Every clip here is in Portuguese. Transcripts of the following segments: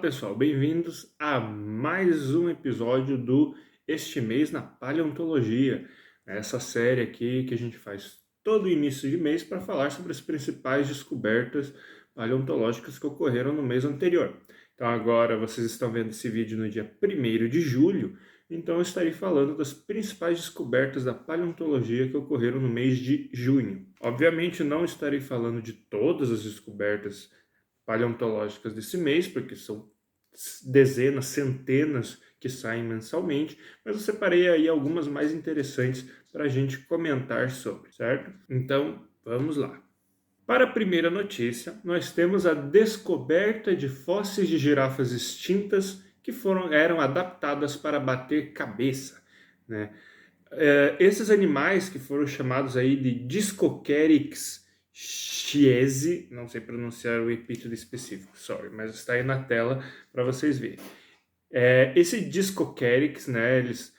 Pessoal, bem-vindos a mais um episódio do Este Mês na Paleontologia. Essa série aqui que a gente faz todo início de mês para falar sobre as principais descobertas paleontológicas que ocorreram no mês anterior. Então agora vocês estão vendo esse vídeo no dia 1º de julho, então eu estarei falando das principais descobertas da paleontologia que ocorreram no mês de junho. Obviamente não estarei falando de todas as descobertas paleontológicas desse mês, porque são dezenas, centenas que saem mensalmente, mas eu separei aí algumas mais interessantes para a gente comentar sobre, certo? Então, vamos lá. Para a primeira notícia, nós temos a descoberta de fósseis de girafas extintas que eram adaptadas para bater cabeça, né? Esses animais que foram chamados aí de Discocaryx chiesi, não sei pronunciar o epíteto específico, sorry, mas está aí na tela para vocês verem. Esse Discocaryx, né, eles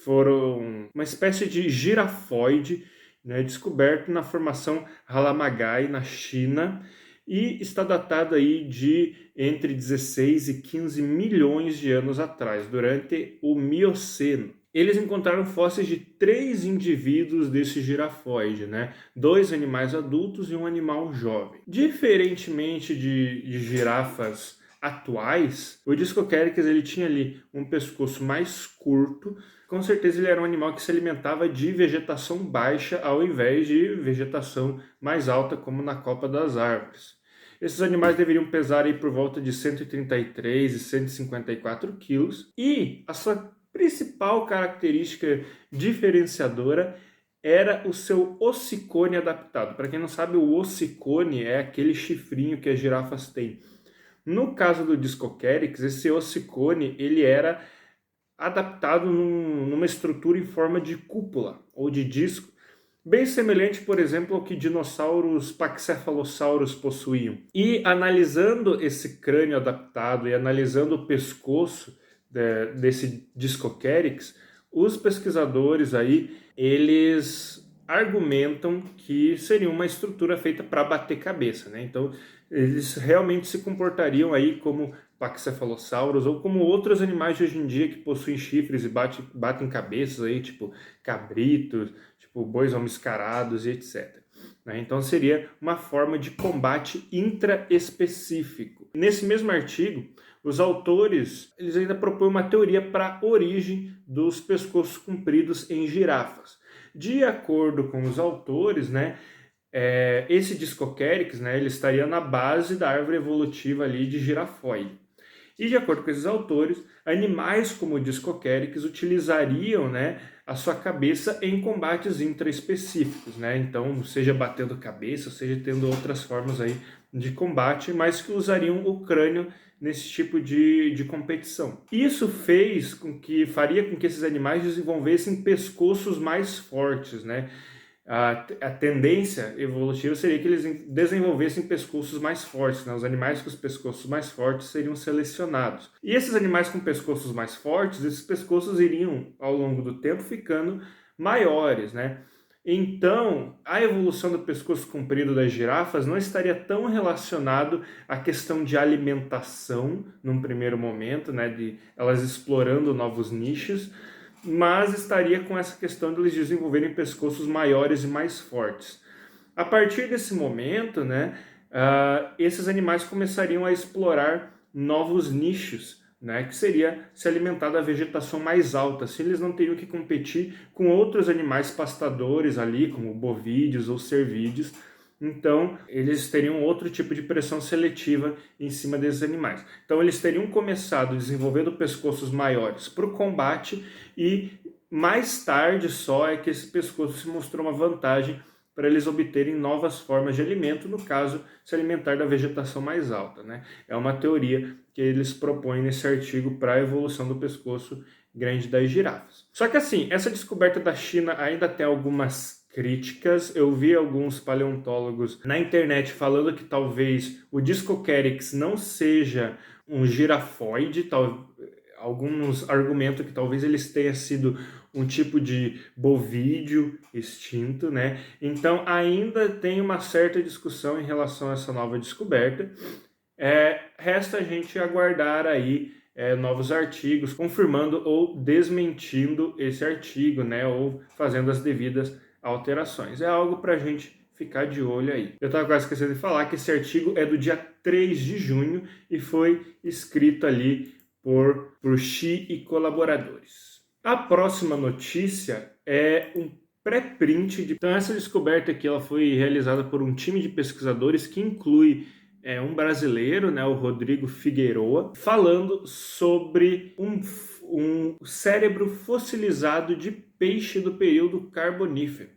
foram uma espécie de girafoide, né, descoberto na formação Halamagai, na China, e está datado aí de entre 16 e 15 milhões de anos atrás, durante o Mioceno. Eles encontraram fósseis de 3 indivíduos desse girafoide, né? 2 animais adultos e um animal jovem. Diferentemente de girafas atuais, o Discocaryx ele tinha ali um pescoço mais curto. Com certeza ele era um animal que se alimentava de vegetação baixa ao invés de vegetação mais alta, como na copa das árvores. Esses animais deveriam pesar aí por volta de 133 e 154 quilos, e a sua principal característica diferenciadora era o seu ossicone adaptado. Para quem não sabe, o ossicone é aquele chifrinho que as girafas têm. No caso do Discocaryx, esse ossicone ele era adaptado numa estrutura em forma de cúpula ou de disco, bem semelhante, por exemplo, ao que dinossauros paxefalossauros possuíam. E analisando esse crânio adaptado e analisando o pescoço desse Discocaryx, os pesquisadores aí, eles argumentam que seria uma estrutura feita para bater cabeça, né? Então, eles realmente se comportariam aí como paxefalossauros ou como outros animais de hoje em dia que possuem chifres e batem cabeças aí, tipo cabritos, tipo bois almiscarados e etc. Então seria uma forma de combate intraespecífico. Nesse mesmo artigo, os autores eles ainda propõem uma teoria para a origem dos pescoços compridos em girafas. De acordo com os autores, né, esse Discocaryx, né, ele estaria na base da árvore evolutiva ali de girafoide. E de acordo com esses autores, animais como o Discocaryx utilizariam, né, a sua cabeça em combates intraespecíficos, né? Então, seja batendo cabeça, seja tendo outras formas aí de combate, mas que usariam o crânio nesse tipo de competição. Isso faria com que esses animais desenvolvessem pescoços mais fortes, né? A tendência evolutiva seria que eles desenvolvessem pescoços mais fortes, né? Os animais com os pescoços mais fortes seriam selecionados. E esses animais com pescoços mais fortes, esses pescoços iriam, ao longo do tempo, ficando maiores, né? Então, a evolução do pescoço comprido das girafas não estaria tão relacionado à questão de alimentação, num primeiro momento, né? De elas explorando novos nichos, mas estaria com essa questão de eles desenvolverem pescoços maiores e mais fortes. A partir desse momento, né, esses animais começariam a explorar novos nichos, né, que seria se alimentar da vegetação mais alta, se eles não teriam que competir com outros animais pastadores ali, como bovídeos ou cervídeos. Então, eles teriam outro tipo de pressão seletiva em cima desses animais. Então, eles teriam começado desenvolvendo pescoços maiores para o combate e mais tarde só é que esse pescoço se mostrou uma vantagem para eles obterem novas formas de alimento, no caso, se alimentar da vegetação mais alta, né? É uma teoria que eles propõem nesse artigo para a evolução do pescoço grande das girafas. Só que assim, essa descoberta da China ainda tem algumas críticas. Eu vi alguns paleontólogos na internet falando que talvez o Discocaryx não seja um girafoide, alguns argumentam que talvez eles tenha sido um tipo de bovídeo extinto, né? Então ainda tem uma certa discussão em relação a essa nova descoberta. Resta a gente aguardar aí novos artigos confirmando ou desmentindo esse artigo, né, ou fazendo as devidas alterações. É algo para a gente ficar de olho aí. Eu estava quase esquecendo de falar que esse artigo é do dia 3 de junho e foi escrito ali por Xi e colaboradores. A próxima notícia é um pré-print de... Então essa descoberta aqui ela foi realizada por um time de pesquisadores que inclui um brasileiro, né, o Rodrigo Figueroa, falando sobre um cérebro fossilizado de peixe do período Carbonífero.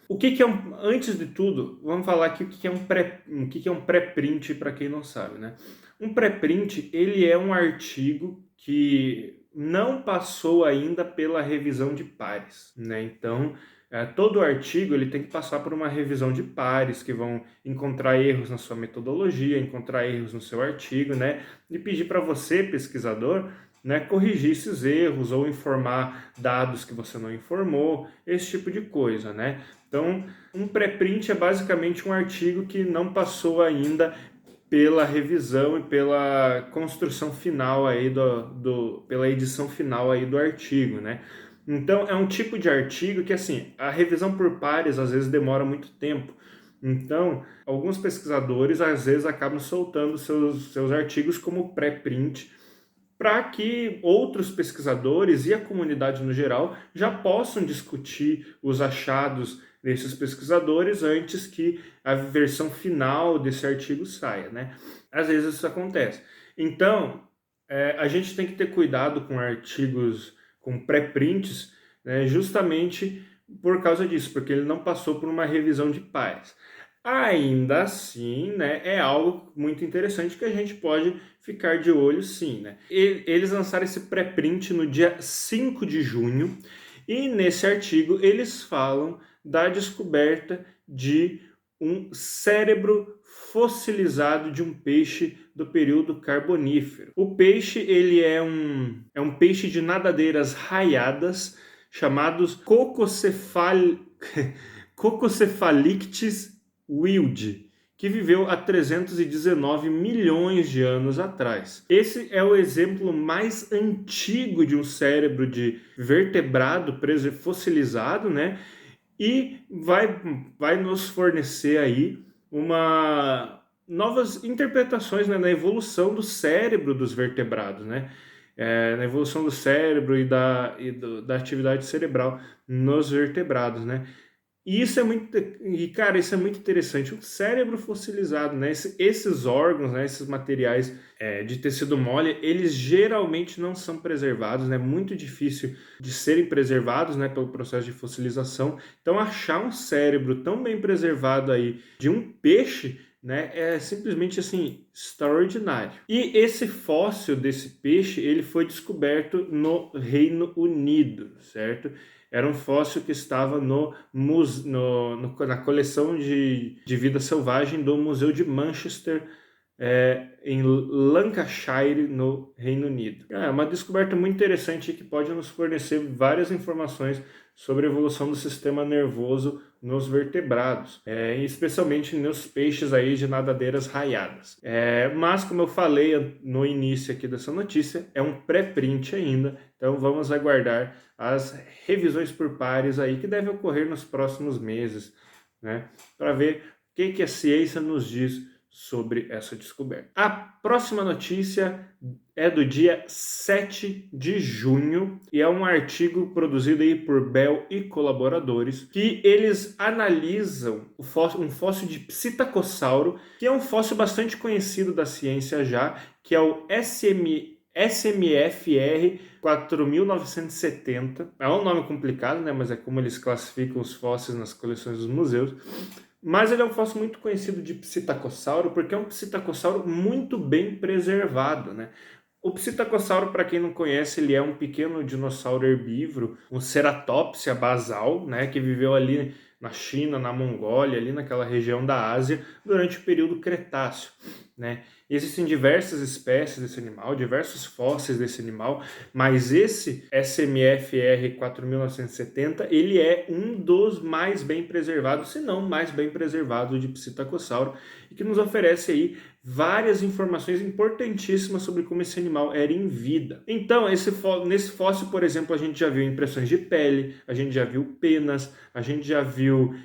O que é antes de tudo, vamos falar aqui o que é um pré-print para quem não sabe, né? Um pré-print, ele é um artigo que não passou ainda pela revisão de pares, né? Então, todo artigo ele tem que passar por uma revisão de pares que vão encontrar erros na sua metodologia, encontrar erros no seu artigo, né? E pedir para você, pesquisador, né, corrigir esses erros ou informar dados que você não informou, esse tipo de coisa, né? Então, um pré-print é basicamente um artigo que não passou ainda pela revisão e pela construção final aí pela edição final aí do artigo, né? Então, é um tipo de artigo que, assim, a revisão por pares às vezes demora muito tempo. Então, alguns pesquisadores às vezes acabam soltando seus artigos como pré-print, para que outros pesquisadores e a comunidade no geral já possam discutir os achados desses pesquisadores antes que a versão final desse artigo saia, né? Às vezes isso acontece. Então, a gente tem que ter cuidado com artigos com pré-prints, né, justamente por causa disso, porque ele não passou por uma revisão de pares. Ainda assim, né, é algo muito interessante que a gente pode ficar de olho sim, né? Eles lançaram esse pré-print no dia 5 de junho e nesse artigo eles falam da descoberta de um cérebro fossilizado de um peixe do período Carbonífero. O peixe ele é um peixe de nadadeiras raiadas chamados Coccocephalictis wild, que viveu há 319 milhões de anos atrás. Esse é o exemplo mais antigo de um cérebro de vertebrado fossilizado, né? E vai nos fornecer aí novas interpretações, né, na evolução do cérebro dos vertebrados, né? Na evolução do cérebro e da atividade cerebral nos vertebrados, né? E isso é muito, cara, isso é muito interessante. O cérebro fossilizado, né? Esses órgãos, né? Esses materiais de tecido mole, eles geralmente não são preservados, né? Muito difícil de serem preservados, né? Pelo processo de fossilização. Então, achar um cérebro tão bem preservado aí de um peixe, né? É simplesmente assim extraordinário. E esse fóssil desse peixe, ele foi descoberto no Reino Unido, certo? Era um fóssil que estava na coleção de vida selvagem do Museu de Manchester, em Lancashire, no Reino Unido. É uma descoberta muito interessante que pode nos fornecer várias informações sobre a evolução do sistema nervoso nos vertebrados, especialmente nos peixes aí de nadadeiras raiadas. Mas, como eu falei no início aqui dessa notícia, é um pré-print ainda, então vamos aguardar as revisões por pares aí que devem ocorrer nos próximos meses, né, para ver o que a ciência nos diz sobre essa descoberta. A próxima notícia é do dia 7 de junho e é um artigo produzido aí por Bell e colaboradores que eles analisam um fóssil de psitacossauro, que é um fóssil bastante conhecido da ciência já, que é o SMFR 4970. É um nome complicado, né? Mas é como eles classificam os fósseis nas coleções dos museus. Mas ele é um fóssil muito conhecido de psitacossauro porque é um psitacossauro muito bem preservado, né? O psitacossauro, para quem não conhece, ele é um pequeno dinossauro herbívoro, um Ceratopsia basal, né, que viveu ali na China, na Mongólia, ali naquela região da Ásia, durante o período Cretáceo, né? Existem diversas espécies desse animal, diversos fósseis desse animal, mas esse SMFR 4970, ele é um dos mais bem preservados, se não mais bem preservado de Psittacossauro, e que nos oferece aí várias informações importantíssimas sobre como esse animal era em vida. Então, nesse fóssil, por exemplo, a gente já viu impressões de pele, a gente já viu penas, a gente já viu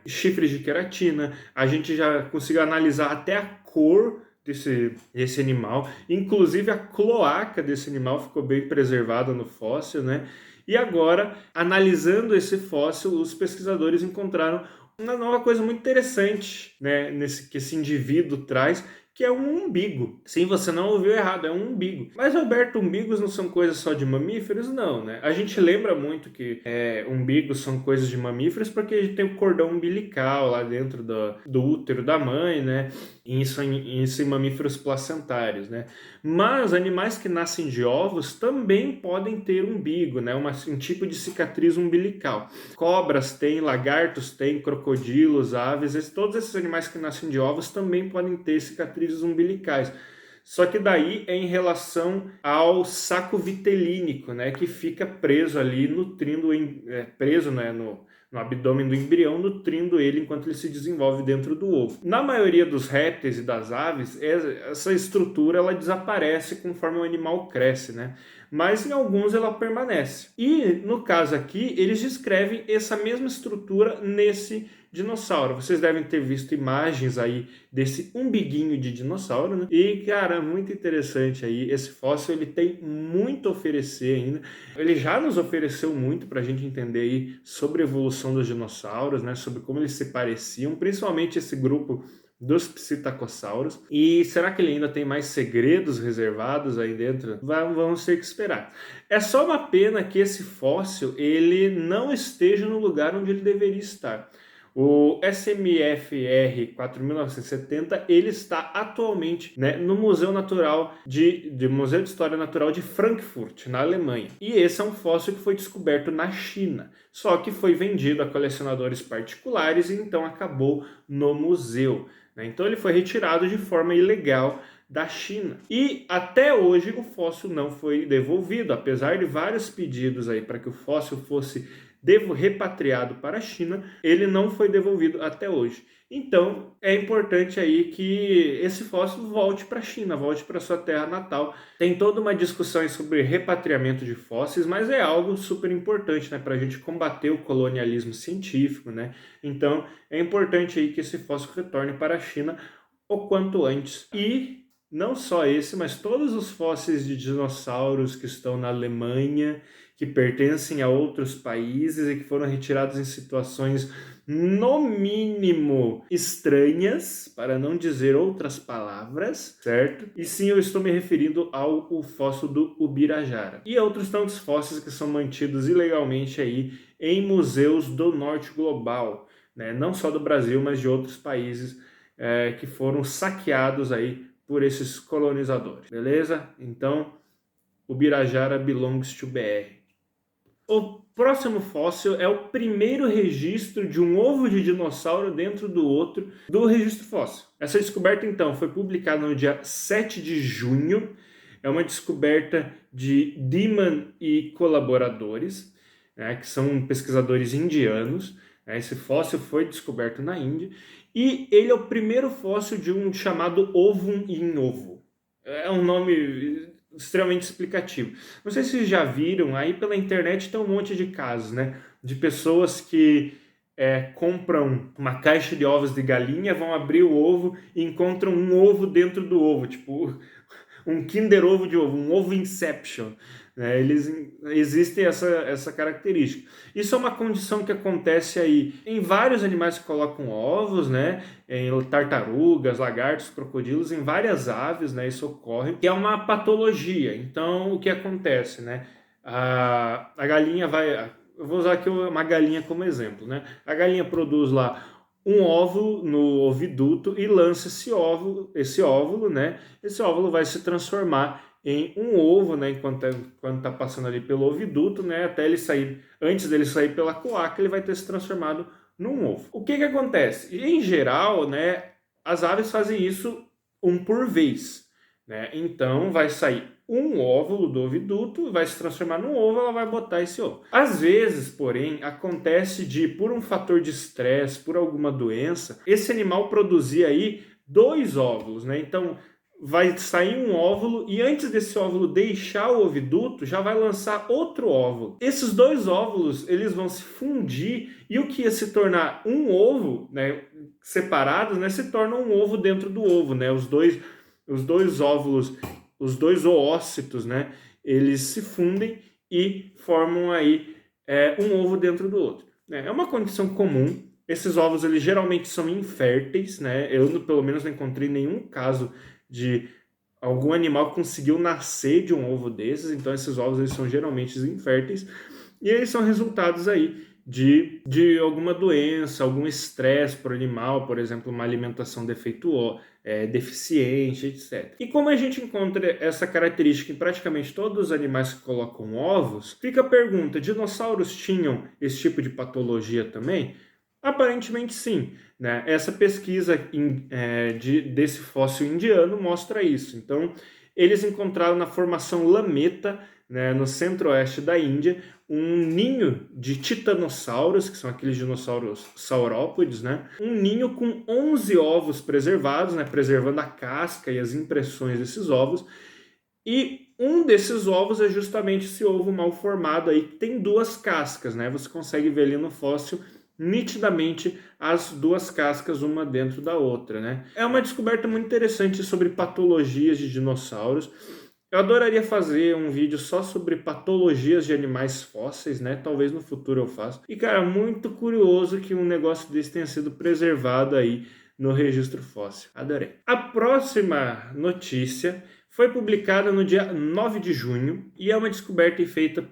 chifres de queratina, a gente já conseguiu analisar até a cor desse animal, inclusive a cloaca desse animal ficou bem preservada no fóssil, né? E agora, analisando esse fóssil, os pesquisadores encontraram uma nova coisa muito interessante, né, que esse indivíduo traz, que é um umbigo. Sim, você não ouviu errado, é um umbigo. Mas, Roberto, umbigos não são coisas só de mamíferos? Não, né? A gente lembra muito que umbigos são coisas de mamíferos porque a gente tem o cordão umbilical lá dentro do útero da mãe, né? Isso em mamíferos placentários, né? Mas animais que nascem de ovos também podem ter umbigo, né? Um tipo de cicatriz umbilical. Cobras têm, lagartos têm, crocodilos, aves, todos esses animais que nascem de ovos também podem ter cicatrizes umbilicais. Só que daí é em relação ao saco vitelínico, né? Que fica preso ali, nutrindo, preso, né, no abdômen do embrião, nutrindo ele enquanto ele se desenvolve dentro do ovo. Na maioria dos répteis e das aves, essa estrutura ela desaparece conforme o animal cresce, né? Mas em alguns ela permanece. E no caso aqui, eles descrevem essa mesma estrutura nesse dinossauro. Vocês devem ter visto imagens aí desse umbiguinho de dinossauro, né? E, cara, muito interessante aí. Esse fóssil, ele tem muito a oferecer ainda. Ele já nos ofereceu muito para a gente entender aí sobre a evolução dos dinossauros, né? Sobre como eles se pareciam, principalmente esse grupo dos psittacossauros. E será que ele ainda tem mais segredos reservados aí dentro? Vamos ter que esperar. É só uma pena que esse fóssil ele não esteja no lugar onde ele deveria estar. O SMFR 4970 ele está atualmente, né, no Museu Natural Museu de História Natural de Frankfurt, na Alemanha. E esse é um fóssil que foi descoberto na China, só que foi vendido a colecionadores particulares e então acabou no museu, né? Então ele foi retirado de forma ilegal da China. E até hoje o fóssil não foi devolvido, apesar de vários pedidos aí para que o fóssil fosse repatriado para a China, ele não foi devolvido até hoje. Então, é importante aí que esse fóssil volte para a China, volte para sua terra natal. Tem toda uma discussão sobre repatriamento de fósseis, mas é algo super importante, né, para a gente combater o colonialismo científico, né? Então, é importante aí que esse fóssil retorne para a China o quanto antes. E não só esse, mas todos os fósseis de dinossauros que estão na Alemanha, que pertencem a outros países e que foram retirados em situações, no mínimo, estranhas, para não dizer outras palavras, certo? E sim, eu estou me referindo ao fóssil do Ubirajara. E outros tantos fósseis que são mantidos ilegalmente aí em museus do norte global, né? Não só do Brasil, mas de outros países que foram saqueados aí por esses colonizadores, beleza? Então, Ubirajara belongs to BR. O próximo fóssil é o primeiro registro de um ovo de dinossauro dentro do outro do registro fóssil. Essa descoberta, então, foi publicada no dia 7 de junho. É uma descoberta de Diman e colaboradores, né, que são pesquisadores indianos. Esse fóssil foi descoberto na Índia. E ele é o primeiro fóssil de um chamado ovum in ovo. É um nome extremamente explicativo. Não sei se vocês já viram, aí pela internet tem um monte de casos, né? De pessoas que compram uma caixa de ovos de galinha, vão abrir o ovo e encontram um ovo dentro do ovo, tipo um Kinder Ovo de ovo, um ovo Inception. Né? Existem essa característica. Isso é uma condição que acontece aí em vários animais que colocam ovos, né? Em tartarugas, lagartos, crocodilos, em várias aves, né? Isso ocorre, que é uma patologia. Então, o que acontece, né? A galinha vai... Eu vou usar aqui uma galinha como exemplo, né? A galinha produz lá um óvulo no oviduto e lança esse óvulo, né? Esse óvulo vai se transformar em um ovo, né, enquanto está passando ali pelo oviduto, né, até ele sair, antes dele sair pela cloaca, ele vai ter se transformado num ovo. O que acontece? Em geral, né, as aves fazem isso um por vez, né? Então vai sair um óvulo do oviduto, vai se transformar num ovo, ela vai botar esse ovo. Às vezes, porém, acontece de, por um fator de estresse, por alguma doença, esse animal produzir aí 2 óvulos, né? Então vai sair um óvulo e antes desse óvulo deixar o oviduto, já vai lançar outro óvulo. Esses 2 óvulos, eles vão se fundir e o que ia se tornar um ovo, né, separados, né, se torna um ovo dentro do ovo, né? Os dois óvulos, os 2 oócitos, né, eles se fundem e formam aí um ovo dentro do outro, né? É uma condição comum. Esses ovos, eles geralmente são inférteis, né? Eu, pelo menos, não encontrei nenhum caso de algum animal que conseguiu nascer de um ovo desses. Então, esses ovos, eles são geralmente inférteis e eles são resultados aí de alguma doença, algum estresse para o animal, por exemplo, uma alimentação deficiente, etc. E como a gente encontra essa característica em praticamente todos os animais que colocam ovos, fica a pergunta: dinossauros tinham esse tipo de patologia também? Aparentemente sim, né? Essa pesquisa desse fóssil indiano mostra isso. Então, eles encontraram na formação Lameta, né, no centro-oeste da Índia, um ninho de titanossauros, que são aqueles dinossauros saurópodes, né? Um ninho com 11 ovos preservados, né, preservando a casca e as impressões desses ovos. E um desses ovos é justamente esse ovo mal formado aí, que tem 2 cascas, né? Você consegue ver ali no fóssil nitidamente as 2 cascas, uma dentro da outra, né? É uma descoberta muito interessante sobre patologias de dinossauros. Eu adoraria fazer um vídeo só sobre patologias de animais fósseis, né? Talvez no futuro eu faça. E, cara, muito curioso que um negócio desse tenha sido preservado aí no registro fóssil. Adorei. A próxima notícia foi publicada no dia 9 de junho e é uma descoberta feita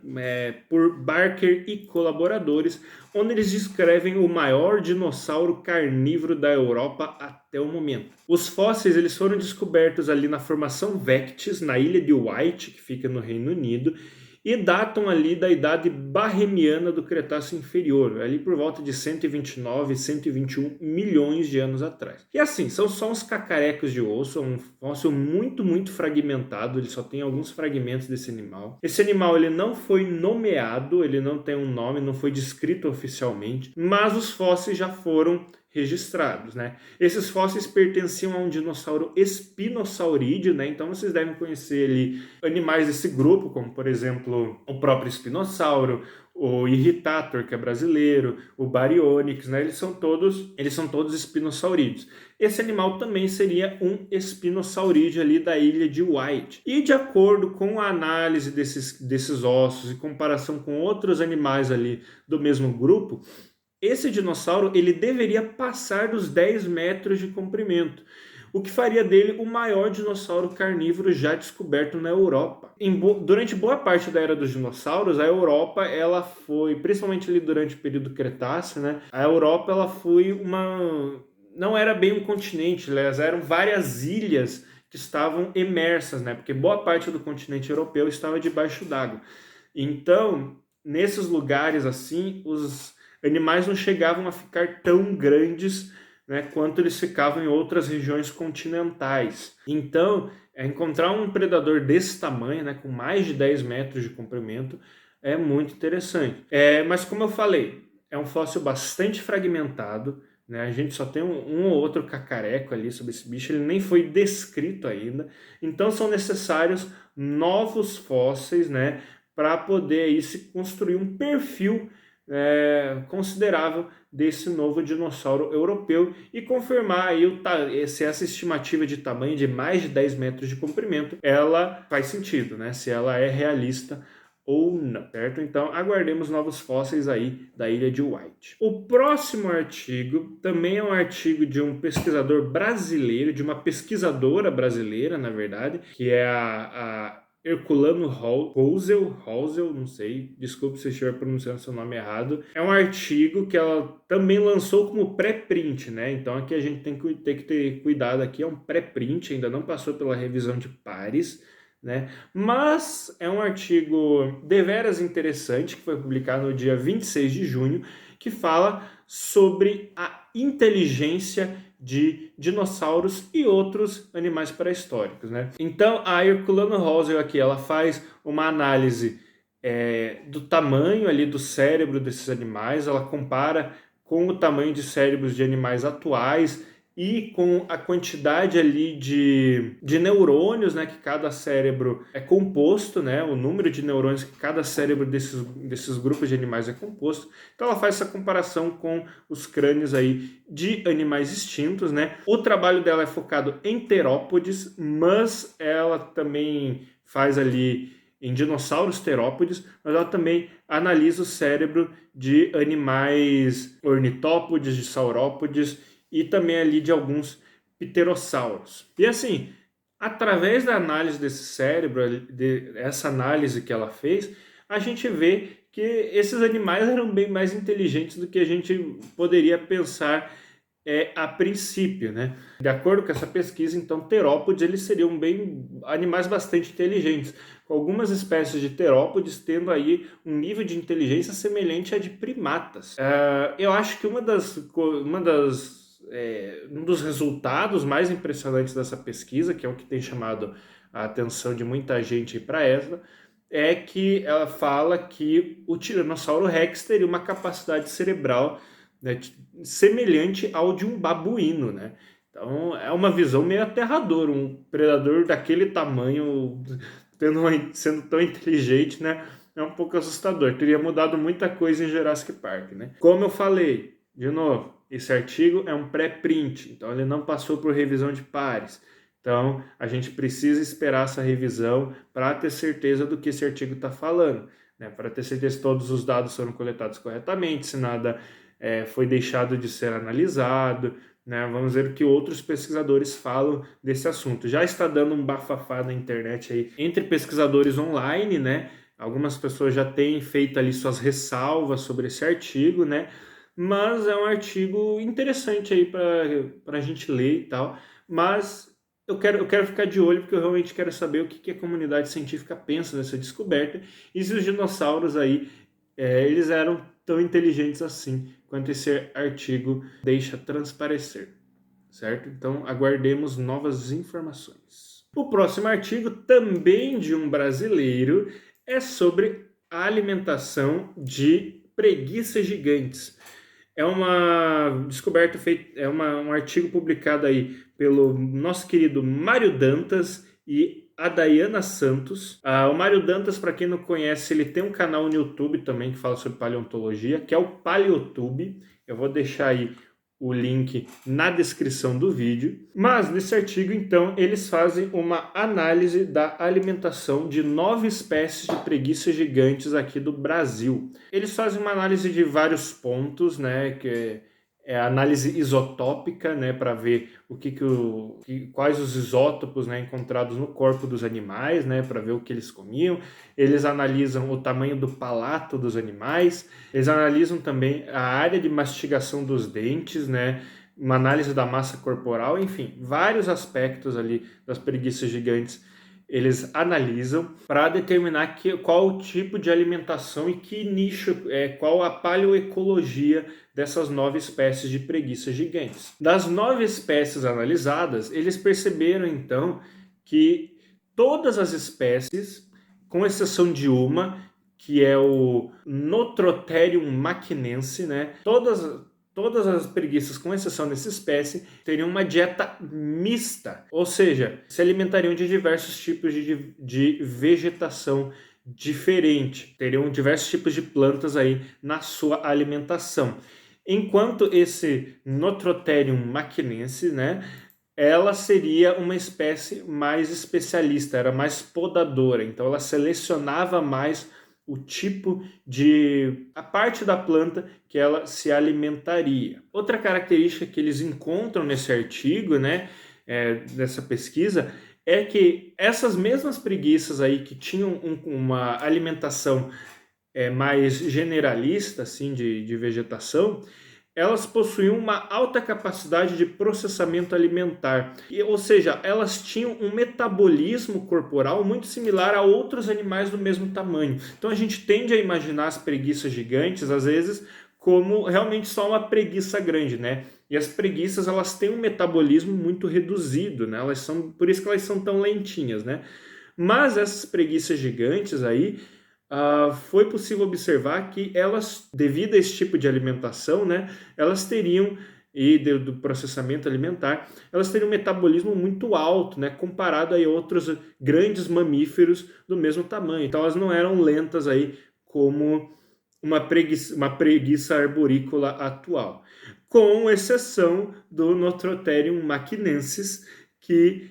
por Barker e colaboradores, onde eles descrevem o maior dinossauro carnívoro da Europa até o momento. Os fósseis, eles foram descobertos ali na formação Vectis, na ilha de Wight, que fica no Reino Unido, e datam ali da idade barremiana do Cretáceo Inferior, ali por volta de 129 e 121 milhões de anos atrás. E assim, são só uns cacarecos de osso, é um fóssil muito, muito fragmentado, ele só tem alguns fragmentos desse animal. Esse animal, ele não foi nomeado, ele não tem um nome, não foi descrito oficialmente, mas os fósseis já foram registrados, né? Esses fósseis pertenciam a um dinossauro espinosaurídeo, né? Então vocês devem conhecer ali animais desse grupo, como por exemplo o próprio espinossauro, o Irritator, que é brasileiro, o Baryonyx, né? Eles são todos espinosaurídeos. Esse animal também seria um espinosaurídeo ali da ilha de Wight. E de acordo com a análise desses ossos e comparação com outros animais ali do mesmo grupo, esse dinossauro ele deveria passar dos 10 metros de comprimento, o que faria dele o maior dinossauro carnívoro já descoberto na Europa. Durante boa parte da era dos dinossauros, a Europa ela foi, principalmente ali durante o período Cretáceo, né? A Europa ela foi não era bem um continente, elas eram várias ilhas que estavam imersas, né? Porque boa parte do continente europeu estava debaixo d'água. Então, nesses lugares assim, os animais não chegavam a ficar tão grandes, né, quanto eles ficavam em outras regiões continentais. Então, encontrar um predador desse tamanho, né, com mais de 10 metros de comprimento, é muito interessante. Mas como eu falei, é um fóssil bastante fragmentado, né? A gente só tem um ou outro cacareco ali sobre esse bicho, ele nem foi descrito ainda. Então são necessários novos fósseis, né, para poder aí se construir um perfil considerável desse novo dinossauro europeu e confirmar aí se essa estimativa de tamanho de mais de 10 metros de comprimento, ela faz sentido, né? Se ela é realista ou não, certo? Então, aguardemos novos fósseis aí da ilha de Wight. O próximo artigo também é um artigo de um pesquisador brasileiro, de uma pesquisadora brasileira, na verdade, que é a Herculano Hölzel, não sei, desculpe se eu estiver pronunciando seu nome errado. É um artigo que ela também lançou como pré-print, né? Então aqui a gente tem que ter cuidado aqui, é um pré-print, ainda não passou pela revisão de pares, né? Mas é um artigo deveras interessante que foi publicado no dia 26 de junho, que fala sobre a inteligência de dinossauros e outros animais pré-históricos, né? Então, a Herculano Rosel aqui, ela faz uma análise do tamanho ali do cérebro desses animais, ela compara com o tamanho de cérebros de animais atuais e com a quantidade ali de neurônios, né, que cada cérebro é composto, né, o número de neurônios que cada cérebro desses grupos de animais é composto. Então ela faz essa comparação com os crânios aí de animais extintos, né. O trabalho dela é focado em terópodes, mas ela também faz ali em dinossauros terópodes, mas ela também analisa o cérebro de animais ornitópodes, de saurópodes e também ali de alguns pterossauros. E assim, através da análise desse cérebro, essa análise que ela fez, a gente vê que esses animais eram bem mais inteligentes do que a gente poderia pensar a princípio, né? De acordo com essa pesquisa, então, terópodes eles seriam bem animais bastante inteligentes, com algumas espécies de terópodes tendo aí um nível de inteligência semelhante a de primatas. Eu acho que um dos resultados mais impressionantes dessa pesquisa, que é o que tem chamado a atenção de muita gente para essa, é que ela fala que o Tiranossauro Rex teria uma capacidade cerebral, né, semelhante ao de um babuíno, né? Então é uma visão meio aterradora, um predador daquele tamanho sendo tão inteligente, né? É um pouco assustador. Teria mudado muita coisa em Jurassic Park, né? Como eu falei, de novo, esse artigo é um pré-print, então ele não passou por revisão de pares. Então, a gente precisa esperar essa revisão para ter certeza do que esse artigo está falando, né? Para ter certeza que todos os dados foram coletados corretamente, se nada foi deixado de ser analisado, né? Vamos ver o que outros pesquisadores falam desse assunto. Já está dando um bafafá na internet aí entre pesquisadores online, né? Algumas pessoas já têm feito ali suas ressalvas sobre esse artigo, né? Mas é um artigo interessante aí para a gente ler e tal. Mas eu quero ficar de olho porque eu realmente quero saber o que a comunidade científica pensa dessa descoberta e se os dinossauros aí eles eram tão inteligentes assim quanto esse artigo deixa transparecer, certo? Então aguardemos novas informações. O próximo artigo, também de um brasileiro, é sobre a alimentação de preguiças gigantes. É uma descoberta feita, um artigo publicado aí pelo nosso querido Mário Dantas e a Dayana Santos. O Mário Dantas, para quem não conhece, ele tem um canal no YouTube também que fala sobre paleontologia, que é o Paleotube. Eu vou deixar aí o link na descrição do vídeo. Mas nesse artigo, então, eles fazem uma análise da alimentação de 9 espécies de preguiças gigantes aqui do Brasil. Eles fazem uma análise de vários pontos, né, que é a análise isotópica, né, para ver quais os isótopos, né, encontrados no corpo dos animais, né, para ver o que eles comiam. Eles analisam o tamanho do palato dos animais. Eles analisam também a área de mastigação dos dentes, né, uma análise da massa corporal, enfim, vários aspectos ali das preguiças gigantes eles analisam para determinar qual o tipo de alimentação e que nicho, qual a paleoecologia dessas 9 espécies de preguiças gigantes. Das 9 espécies analisadas, eles perceberam então que todas as espécies, com exceção de uma, que é o Notrotherium maquinense, né? Todas as preguiças, com exceção dessa espécie, teriam uma dieta mista, ou seja, se alimentariam de diversos tipos de vegetação diferente, teriam diversos tipos de plantas aí na sua alimentação. Enquanto esse Notrotherium maquinense, né, ela seria uma espécie mais especialista, era mais podadora, então ela selecionava mais o tipo a parte da planta que ela se alimentaria. Outra característica que eles encontram nesse artigo, né, dessa pesquisa, é que essas mesmas preguiças aí que tinham uma alimentação mais generalista, assim, de vegetação, elas possuíam uma alta capacidade de processamento alimentar, ou seja, elas tinham um metabolismo corporal muito similar a outros animais do mesmo tamanho. Então a gente tende a imaginar as preguiças gigantes, às vezes, como realmente só uma preguiça grande, né? E as preguiças, elas têm um metabolismo muito reduzido, né? Elas são, por isso que elas são tão lentinhas, né? Mas essas preguiças gigantes aí, foi possível observar que elas, devido a esse tipo de alimentação, né, elas teriam, do processamento alimentar, elas teriam um metabolismo muito alto, né, comparado a outros grandes mamíferos do mesmo tamanho. Então elas não eram lentas aí como uma preguiça arborícola atual, com exceção do Notrotherium macinensis, que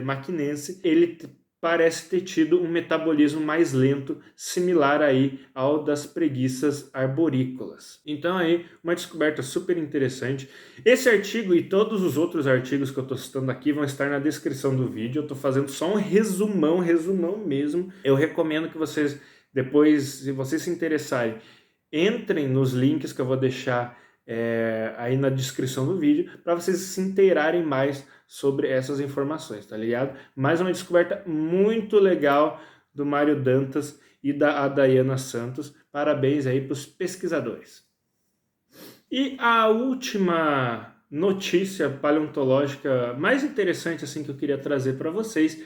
maquinense, ele parece ter tido um metabolismo mais lento, similar aí ao das preguiças arborícolas. Então aí, uma descoberta super interessante. Esse artigo e todos os outros artigos que eu estou citando aqui vão estar na descrição do vídeo. Eu estou fazendo só um resumão mesmo. Eu recomendo que vocês, depois, se vocês se interessarem, entrem nos links que eu vou deixar aí na descrição do vídeo, para vocês se inteirarem mais sobre essas informações, tá ligado? Mais uma descoberta muito legal do Mário Dantas e da Dayana Santos. Parabéns aí para os pesquisadores. E a última notícia paleontológica mais interessante assim que eu queria trazer para vocês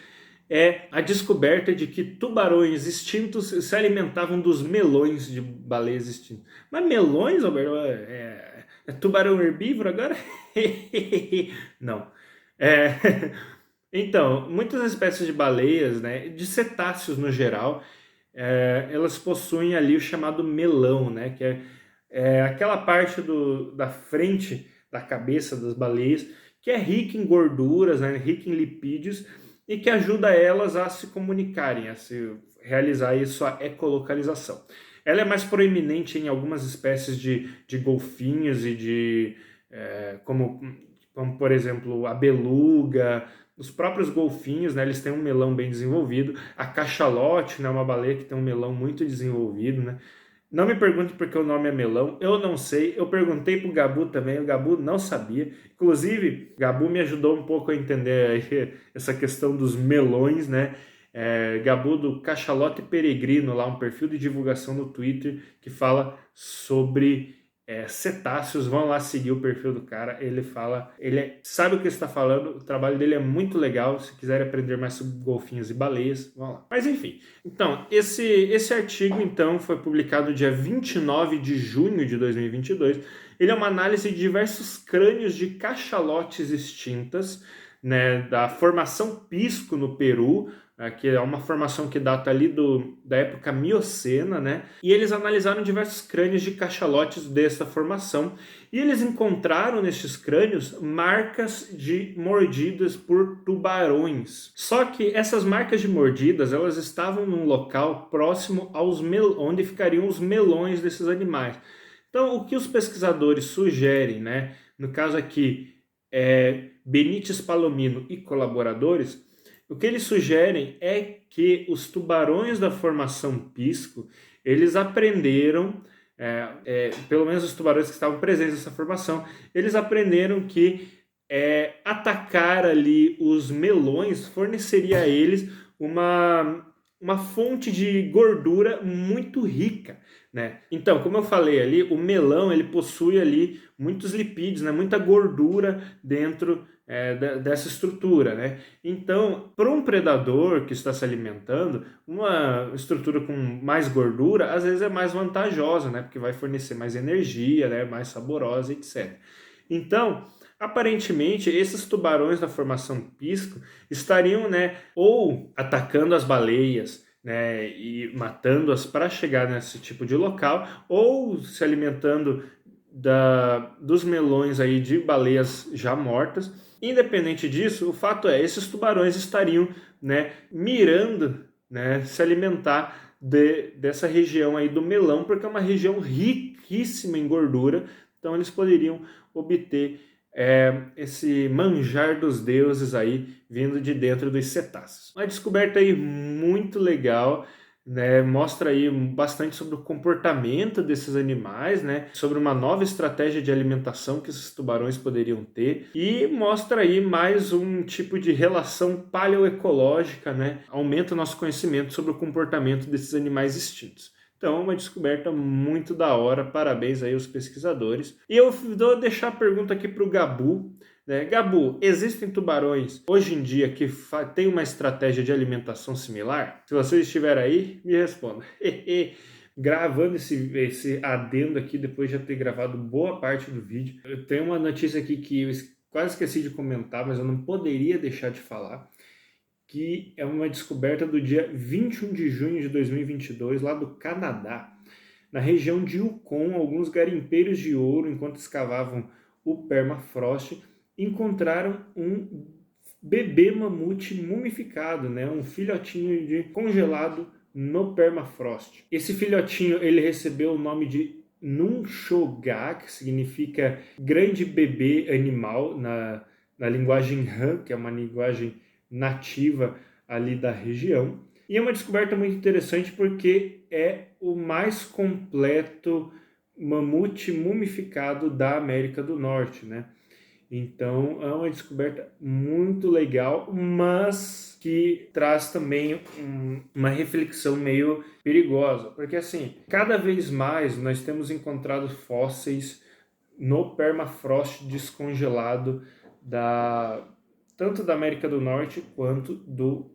é a descoberta de que tubarões extintos se alimentavam dos melões de baleias extintas. Mas melões, Alberto? É tubarão herbívoro agora? Não. É, então, muitas espécies de baleias, né, de cetáceos no geral, elas possuem ali o chamado melão, né, que é aquela parte da frente da cabeça das baleias que é rica em gorduras, né, rica em lipídios, e que ajuda elas a se comunicarem, a se realizar aí sua ecolocalização. Ela é mais proeminente em algumas espécies de golfinhos e como por exemplo a beluga, os próprios golfinhos, né, eles têm um melão bem desenvolvido. A cachalote, né, uma baleia que tem um melão muito desenvolvido, né? Não me pergunte porque o nome é melão, eu não sei. Eu perguntei pro Gabu também, o Gabu não sabia. Inclusive, Gabu me ajudou um pouco a entender aí essa questão dos melões, né? Gabu do Cachalote Peregrino, lá um perfil de divulgação no Twitter que fala sobre cetáceos. Vão lá seguir o perfil do cara, ele fala, sabe o que está falando, o trabalho dele é muito legal. Se quiserem aprender mais sobre golfinhos e baleias, vão lá. Mas enfim, então, esse artigo então foi publicado dia 29 de junho de 2022. Ele é uma análise de diversos crânios de cachalotes extintas, né, da formação Pisco no Peru, que é uma formação que data ali da época Miocena, né? E eles analisaram diversos crânios de cachalotes dessa formação e eles encontraram nesses crânios marcas de mordidas por tubarões. Só que essas marcas de mordidas, elas estavam num local próximo onde ficariam os melões desses animais. Então, o que os pesquisadores sugerem, né? No caso aqui, Benites Palomino e colaboradores, o que eles sugerem é que os tubarões da formação Pisco, eles aprenderam, pelo menos os tubarões que estavam presentes nessa formação, eles aprenderam que atacar ali os melões forneceria a eles uma fonte de gordura muito rica, né? Então, como eu falei ali, o melão ele possui ali muitos lipídios, né? Muita gordura dentro dessa estrutura, né? Então, para um predador que está se alimentando, uma estrutura com mais gordura, às vezes é mais vantajosa, né? Porque vai fornecer mais energia, né? Mais saborosa, etc. Então, aparentemente, esses tubarões da formação Pisco estariam, né, ou atacando as baleias, né, e matando-as para chegar nesse tipo de local, ou se alimentando dos melões aí de baleias já mortas. Independente disso, o fato é, esses tubarões estariam, né, mirando, né, se alimentar dessa região aí do melão, porque é uma região riquíssima em gordura, então eles poderiam obter esse manjar dos deuses aí vindo de dentro dos cetáceos. Uma descoberta aí muito legal, né? Mostra aí bastante sobre o comportamento desses animais, né? Sobre uma nova estratégia de alimentação que esses tubarões poderiam ter e mostra aí mais um tipo de relação paleoecológica, né? Aumenta o nosso conhecimento sobre o comportamento desses animais extintos. Então, é uma descoberta muito da hora, parabéns aí aos pesquisadores. E eu vou deixar a pergunta aqui para o Gabu, né? Gabu, existem tubarões hoje em dia que têm uma estratégia de alimentação similar? Se você estiver aí, me responda. Gravando esse adendo aqui, depois de já ter gravado boa parte do vídeo, eu tenho uma notícia aqui que eu quase esqueci de comentar, mas eu não poderia deixar de falar, que é uma descoberta do dia 21 de junho de 2022, lá do Canadá. Na região de Yukon, alguns garimpeiros de ouro, enquanto escavavam o permafrost, encontraram um bebê mamute mumificado, né? Um filhotinho de congelado no permafrost. Esse filhotinho ele recebeu o nome de Nunchoga, que significa grande bebê animal na linguagem Han, que é uma linguagem nativa ali da região. E é uma descoberta muito interessante porque é o mais completo mamute mumificado da América do Norte, né? Então é uma descoberta muito legal, mas que traz também uma reflexão meio perigosa, porque assim, cada vez mais nós temos encontrado fósseis no permafrost descongelado da tanto da América do Norte quanto do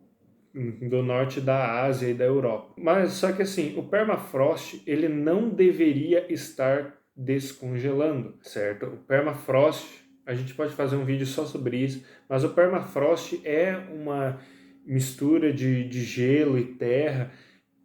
norte da Ásia e da Europa. Mas só que assim, o permafrost ele não deveria estar descongelando, certo? O permafrost, a gente pode fazer um vídeo só sobre isso, mas o permafrost é uma mistura de gelo e terra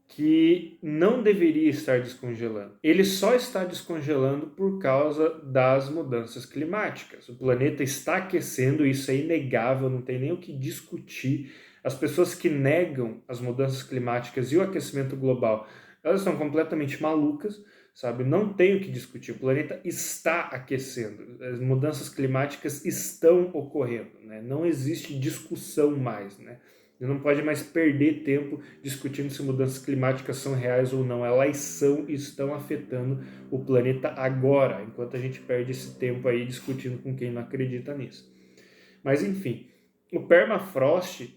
que não deveria estar descongelando. Ele só está descongelando por causa das mudanças climáticas. O planeta está aquecendo, isso é inegável, não tem nem o que discutir. As pessoas que negam as mudanças climáticas e o aquecimento global, elas estão completamente malucas, sabe? Não tem o que discutir. O planeta está aquecendo. As mudanças climáticas estão ocorrendo, né? Não existe discussão mais, né? Você não pode mais perder tempo discutindo se mudanças climáticas são reais ou não. Elas são e estão afetando o planeta agora, enquanto a gente perde esse tempo aí discutindo com quem não acredita nisso. Mas enfim, o permafrost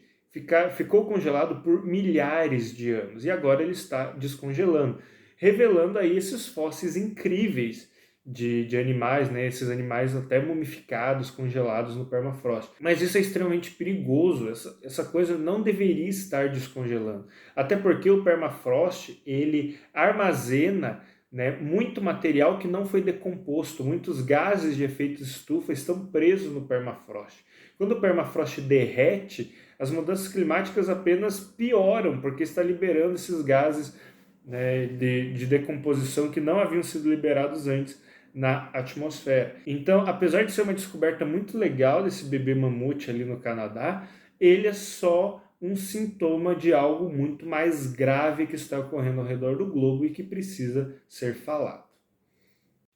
ficou congelado por milhares de anos e agora ele está descongelando, revelando aí esses fósseis incríveis de animais, né? Esses animais até mumificados, congelados no permafrost. Mas isso é extremamente perigoso, essa coisa não deveria estar descongelando. Até porque o permafrost, ele armazena, né, muito material que não foi decomposto, muitos gases de efeito estufa estão presos no permafrost. Quando o permafrost derrete, as mudanças climáticas apenas pioram, porque está liberando esses gases, né, de decomposição que não haviam sido liberados antes na atmosfera. Então, apesar de ser uma descoberta muito legal desse bebê mamute ali no Canadá, ele é só um sintoma de algo muito mais grave que está ocorrendo ao redor do globo e que precisa ser falado.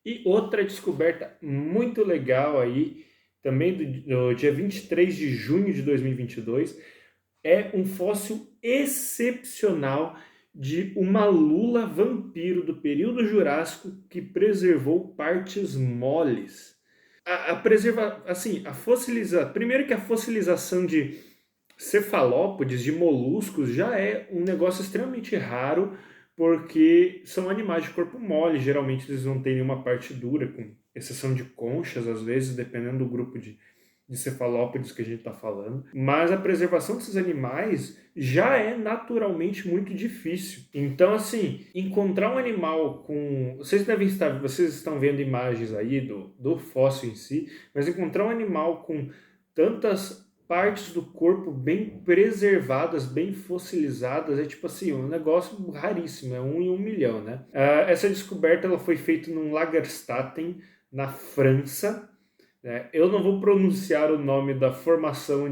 E outra descoberta muito legal aí, também do dia 23 de junho de 2022, é um fóssil excepcional de uma lula vampiro do período Jurássico que preservou partes moles. Primeiro que a fossilização de cefalópodes, de moluscos, já é um negócio extremamente raro, porque são animais de corpo mole, geralmente eles não têm nenhuma parte dura, com exceção de conchas, às vezes, dependendo do grupo de cefalópodes que a gente está falando. Mas a preservação desses animais já é naturalmente muito difícil. Então, assim, encontrar um animal com... Vocês estão vendo imagens aí do fóssil em si, mas encontrar um animal com tantas partes do corpo bem preservadas, bem fossilizadas, é tipo assim, um negócio raríssimo, é 1 em 1 milhão, né? Essa descoberta ela foi feita num Lagerstätten, na França, né? Eu não vou pronunciar o nome da formação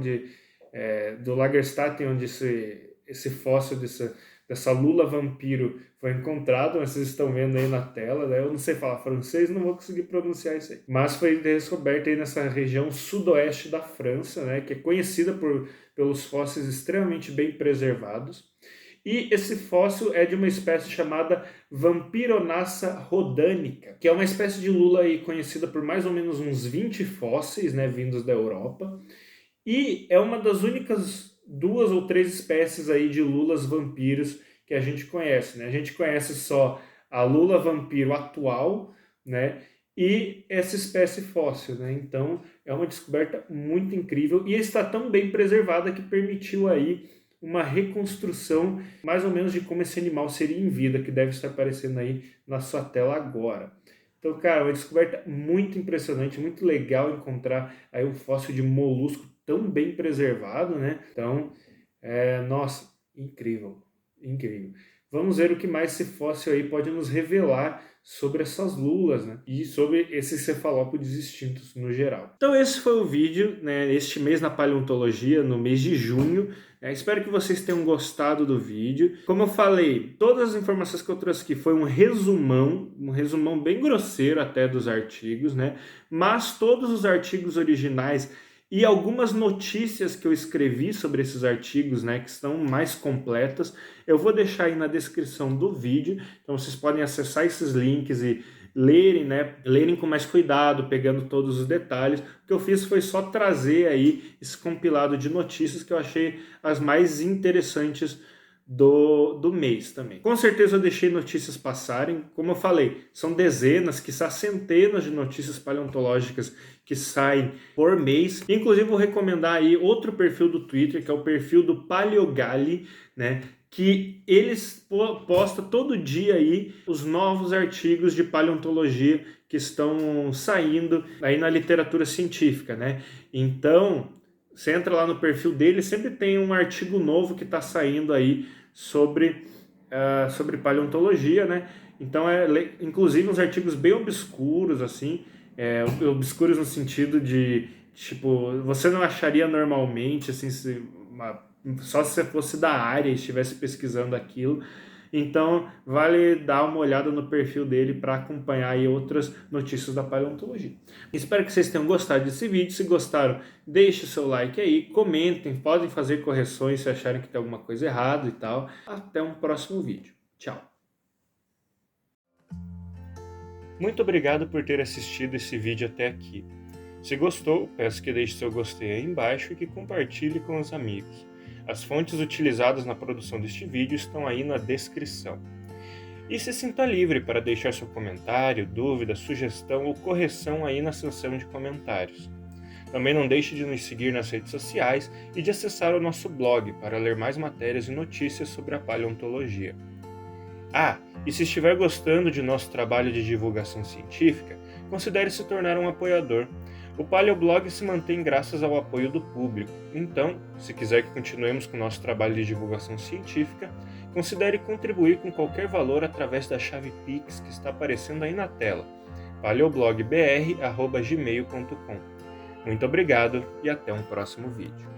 do Lagerstätten, onde esse fóssil dessa lula vampiro foi encontrado, vocês estão vendo aí na tela, né? Eu não sei falar francês, não vou conseguir pronunciar isso aí. Mas foi descoberto aí nessa região sudoeste da França, né? Que é conhecida pelos fósseis extremamente bem preservados. E esse fóssil é de uma espécie chamada Vampironassa rhodanica, que é uma espécie de lula aí conhecida por mais ou menos uns 20 fósseis, né, vindos da Europa. E é uma das únicas 2 ou 3 espécies aí de lulas vampiros que a gente conhece, né? A gente conhece só a lula vampiro atual, né? E essa espécie fóssil, né? Então é uma descoberta muito incrível e está tão bem preservada que permitiu aí uma reconstrução mais ou menos de como esse animal seria em vida, que deve estar aparecendo aí na sua tela agora. Então, cara, uma descoberta muito impressionante, muito legal encontrar aí um fóssil de molusco tão bem preservado, né? Então, nossa, incrível, incrível. Vamos ver o que mais esse fóssil aí pode nos revelar sobre essas lulas, né? E sobre esses cefalópodes extintos no geral. Então esse foi o vídeo, né? Este mês na paleontologia, no mês de junho. Espero que vocês tenham gostado do vídeo. Como eu falei, todas as informações que eu trouxe aqui foi um resumão bem grosseiro até dos artigos, né? Mas todos os artigos originais e algumas notícias que eu escrevi sobre esses artigos, né, que estão mais completas, eu vou deixar aí na descrição do vídeo, então vocês podem acessar esses links e lerem, né, lerem com mais cuidado, pegando todos os detalhes. O que eu fiz foi só trazer aí esse compilado de notícias que eu achei as mais interessantes do mês também. Com certeza eu deixei notícias passarem, como eu falei, são dezenas, quiçá centenas de notícias paleontológicas que saem por mês. Inclusive vou recomendar aí outro perfil do Twitter, que é o perfil do Paleogali, né? Que eles postam todo dia aí os novos artigos de paleontologia que estão saindo aí na literatura científica, né? Então, você entra lá no perfil dele, sempre tem um artigo novo que está saindo aí sobre paleontologia, né? Então, inclusive uns artigos bem obscuros, assim, obscuros no sentido de, tipo, você não acharia normalmente, assim, só se você fosse da área e estivesse pesquisando aquilo. Então, vale dar uma olhada no perfil dele para acompanhar aí outras notícias da paleontologia. Espero que vocês tenham gostado desse vídeo. Se gostaram, deixe o seu like aí, comentem, podem fazer correções se acharem que tem alguma coisa errada e tal. Até um próximo vídeo. Tchau! Muito obrigado por ter assistido esse vídeo até aqui. Se gostou, peço que deixe seu gostei aí embaixo e que compartilhe com os amigos. As fontes utilizadas na produção deste vídeo estão aí na descrição. E se sinta livre para deixar seu comentário, dúvida, sugestão ou correção aí na seção de comentários. Também não deixe de nos seguir nas redes sociais e de acessar o nosso blog para ler mais matérias e notícias sobre a paleontologia. E se estiver gostando de nosso trabalho de divulgação científica, considere se tornar um apoiador. O Paleoblog se mantém graças ao apoio do público, então, se quiser que continuemos com o nosso trabalho de divulgação científica, considere contribuir com qualquer valor através da chave Pix que está aparecendo aí na tela, paleoblogbr@gmail.com. Muito obrigado e até um próximo vídeo.